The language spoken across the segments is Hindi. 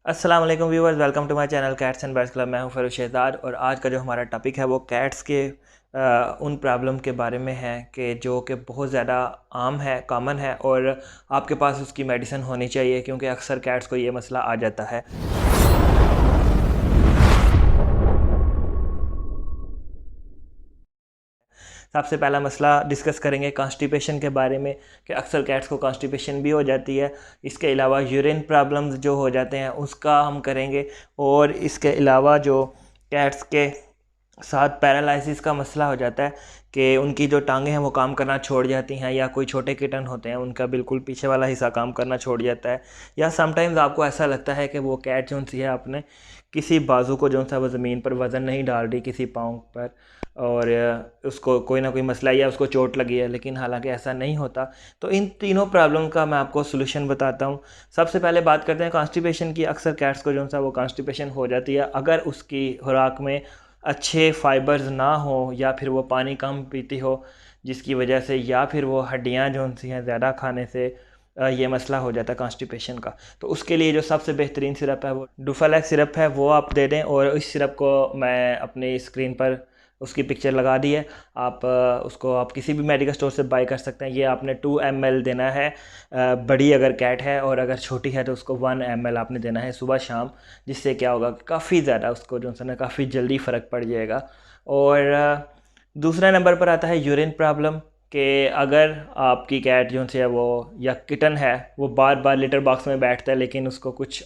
अस्सलाम वालेकुम viewers, welcome to my channel cats and bats club. मैं हूं फरूश शहजाद और आज का जो हमारा टॉपिक है वो कैट्स के उन प्रॉब्लम के बारे में है कि जो कि बहुत ज़्यादा आम है, कॉमन है और आपके पास उसकी मेडिसिन होनी चाहिए क्योंकि अक्सर कैट्स को ये मसला आ जाता है। सबसे पहला मसला डिस्कस करेंगे कॉन्स्टिपेशन के बारे में कि अक्सर कैट्स को कॉन्स्टिपेशन भी हो जाती है। इसके अलावा यूरिन प्रॉब्लम्स जो हो जाते हैं उसका हम करेंगे और इसके अलावा जो कैट्स के साथ पैरालिसिस का मसला हो जाता है कि उनकी जो टांगें हैं वो काम करना छोड़ जाती हैं, या कोई छोटे किटन होते हैं उनका बिल्कुल पीछे वाला हिस्सा काम करना छोड़ जाता है, या समटाइम्स आपको ऐसा लगता है कि वो कैट जो सी है अपने किसी बाजू को जो सा वो ज़मीन पर वज़न नहीं डाल रही किसी पाँव पर, और उसको कोई ना कोई मसला या उसको चोट लगी है, लेकिन हालांकि ऐसा नहीं होता। तो इन तीनों प्रॉब्लम का मैं आपको सोल्यूशन बताता हूँ। सबसे पहले बात करते हैं कॉन्स्टिपेशन की। अक्सर कैट्स को जो सा वो कॉन्स्टिपेशन हो जाती है अगर उसकी खुराक में अच्छे फाइबर्स ना हो या फिर वो पानी कम पीती हो, जिसकी वजह से या फिर वो हड्डियाँ जो सी हैं ज़्यादा खाने से ये मसला हो जाता है कॉन्स्टिपेशन का। तो उसके लिए जो सबसे बेहतरीन सिरप है वो डुफालेक्स सिरप है, वो आप दे दें। और इस सिरप को मैं अपनी स्क्रीन पर उसकी पिक्चर लगा दी है। आप उसको आप किसी भी मेडिकल स्टोर से बाय कर सकते हैं। ये आपने 2 ml देना है, बड़ी अगर कैट है, और अगर छोटी है तो उसको 1 ml आपने देना है सुबह शाम। जिससे क्या होगा कि काफ़ी ज़्यादा उसको जो है ना काफ़ी जल्दी फ़र्क पड़ जाएगा। और दूसरा नंबर पर आता है यूरिन प्रॉब्लम, कि अगर आपकी कैट जो है वो या किटन है वो बार बार लिटर बॉक्स में बैठता है लेकिन उसको कुछ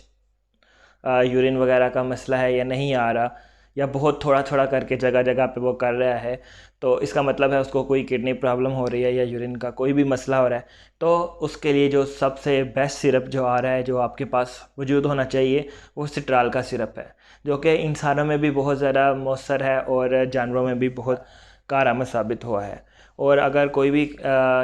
यूरिन वगैरह का मसला है या नहीं आ रहा, या बहुत थोड़ा थोड़ा करके जगह जगह पे वो कर रहा है, तो इसका मतलब है उसको कोई किडनी प्रॉब्लम हो रही है या यूरिन का कोई भी मसला हो रहा है। तो उसके लिए जो सबसे बेस्ट सिरप जो आ रहा है, जो आपके पास वजूद होना चाहिए, वो सिट्राल का सिरप है, जो कि इंसानों में भी बहुत ज़्यादा मौसर है और जानवरों में भी बहुत कारआमद साबित हुआ है। और अगर कोई भी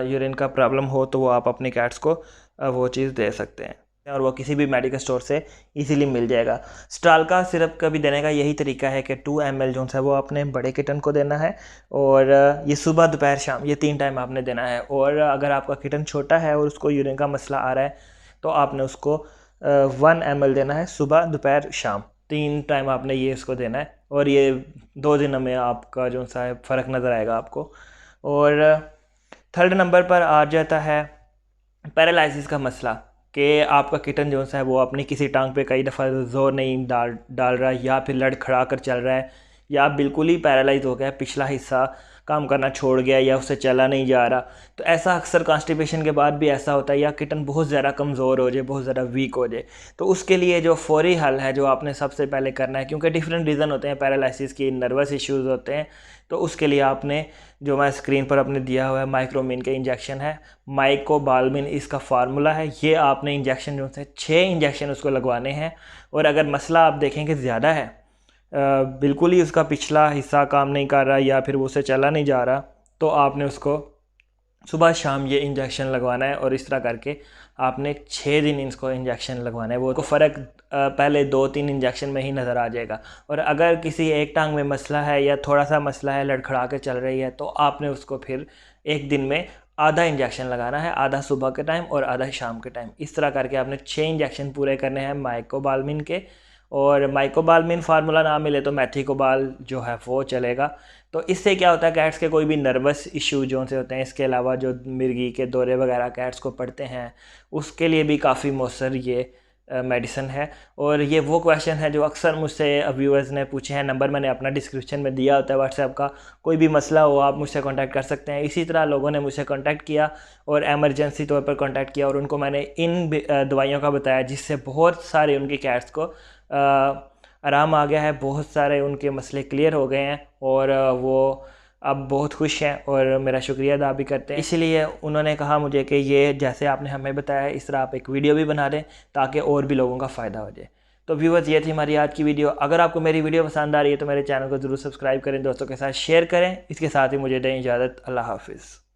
यूरिन का प्रॉब्लम हो तो वो आप अपनी कैट्स को वो चीज़ दे सकते हैं और वो किसी भी मेडिकल स्टोर से इजीली मिल जाएगा। स्ट्राल का सिरप का भी देने का यही तरीका है कि 2 ml जो है वो आपने बड़े किटन को देना है, और ये सुबह दोपहर शाम ये 3 टाइम आपने देना है। और अगर आपका किटन छोटा है और उसको यूरिन का मसला आ रहा है तो आपने उसको 1 ml देना है सुबह दोपहर शाम, 3 टाइम आपने ये इसको देना है। और ये 2 दिनों में आपका जो सा है फ़र्क नज़र आएगा आपको। और थर्ड नंबर पर आ जाता है पैरालिसिस का मसला, कि आपका किटन जो है वो अपनी किसी टांग पे कई दफ़ा ज़ोर नहीं डाल डाल रहा है, या फिर लड़खड़ा कर चल रहा है, या बिल्कुल ही पैरालाइज हो गया है, पिछला हिस्सा काम करना छोड़ गया या उससे चला नहीं जा रहा। तो ऐसा अक्सर कॉन्स्टिपेशन के बाद भी ऐसा होता है, या किटन बहुत ज़्यादा कमज़ोर हो जाए, बहुत ज़्यादा वीक हो जाए। तो उसके लिए जो फौरी हल है जो आपने सबसे पहले करना है, क्योंकि डिफरेंट रीज़न होते हैं पैरालिसिस की, नर्वस इश्यूज़ होते हैं, तो उसके लिए आपने जो मैं स्क्रीन पर अपने दिया हुआ है माइक्रोमिन के इंजेक्शन है, माइकोबाल्मिन इसका फार्मूला है। ये आपने इंजेक्शन जो है 6 इंजेक्शन उसको लगवाने हैं। और अगर मसला आप देखें कि ज़्यादा है, बिल्कुल ही उसका पिछला हिस्सा काम नहीं कर रहा या फिर वो उससे चला नहीं जा रहा, तो आपने उसको सुबह शाम ये इंजेक्शन लगवाना है। और इस तरह करके आपने 6 दिन इसको इंजेक्शन लगवाना है। वो को फ़र्क पहले 2-3 इंजेक्शन में ही नज़र आ जाएगा। और अगर किसी एक टांग में मसला है या थोड़ा सा मसला है, लड़खड़ा के चल रही है, तो आपने उसको फिर एक दिन में आधा इंजेक्शन लगाना है, आधा सुबह के टाइम और आधा शाम के टाइम। इस तरह करके आपने 6 इंजेक्शन पूरे करने हैं माइकोबाल्मिन के। और माइकोबाल्मिन फार्मूला ना मिले तो मैथिकोबाल जो है वो चलेगा। तो इससे क्या होता है, कैट्स के कोई भी नर्वस इशू जो से होते हैं, इसके अलावा जो मिर्गी के दौरे वगैरह कैट्स को पड़ते हैं, उसके लिए भी काफ़ी मौसर ये मेडिसिन है। और ये वो क्वेश्चन है जो अक्सर मुझसे व्यूअर्स ने पूछे हैं। नंबर मैंने अपना डिस्क्रिप्शन में दिया होता है व्हाट्सएप का, कोई भी मसला हो आप मुझसे कांटेक्ट कर सकते हैं। इसी तरह लोगों ने मुझसे कांटेक्ट किया और एमरजेंसी तौर पर कांटेक्ट किया, और उनको मैंने इन दवाइयों का बताया जिससे बहुत सारे उनकी कैट्स को आराम आ गया है, बहुत सारे उनके मसले क्लियर हो गए हैं, और वो अब बहुत खुश हैं और मेरा शुक्रिया अदा भी करते हैं। इसीलिए उन्होंने कहा मुझे कि ये जैसे आपने हमें बताया इस तरह आप एक वीडियो भी बना दें ताकि और भी लोगों का फ़ायदा हो जाए। तो व्यूअर्स, ये थी हमारी आज की वीडियो। अगर आपको मेरी वीडियो पसंद आ रही है तो मेरे चैनल को ज़रूर सब्सक्राइब करें, दोस्तों के साथ शेयर करें। इसके साथ ही मुझे दें इजाज़त। अल्लाह हाफिज़।